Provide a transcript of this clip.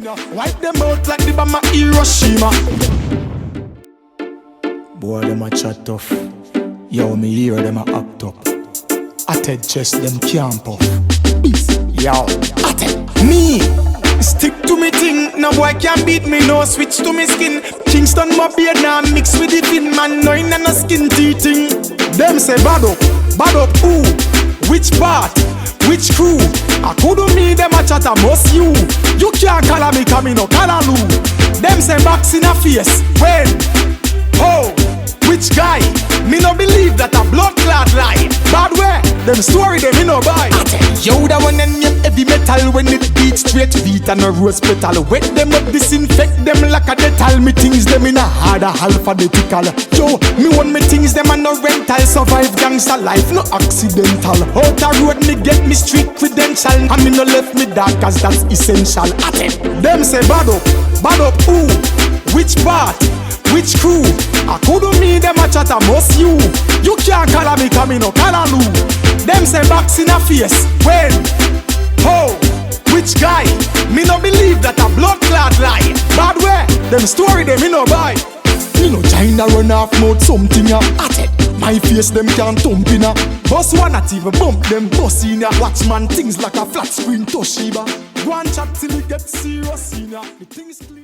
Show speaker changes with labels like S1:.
S1: Wipe them out like the Bama Hiroshima. Boy, them a chat tough. Yo, me hear them a act up. I tell chest them camp off. Yo, I tell me. Stick to me thing, no boy can beat me, no switch to me skin. Kingston my beard now mix with the thin man, no in a skin teething. Them say bad up, who? Which part? Which crew? I couldn't me them a chat a most you. You can't call me come in no callaloo. Them say box in a face, when? Oh, which guy? Me no believe that a blood clot lie. Bad way, them story them me no buy. Yo, that one and them heavy metal when it beat straight beat and a rose petal. Wet them up, disinfect them like a detal. Me things them in a harder alphabetical. Yo, me want me things them and no rental. Survive gangster life, no accidental. Out a road me get me street credential. And me no left me dark cause that's essential. Them say bad up who? Which part? Which crew? I couldn't me them a chat a most you. You can't call me come in no callaloo. Them say box in a face, when? Oh, which guy? Me no believe that a blood clot lie. Bad way, them story them me no buy. Me no China run off mouth something a at my face them can't thump in a. Boss one not even bump them boss in a. Watchman things like a flat screen Toshiba. Go and chat till it get serious in a. The things clear.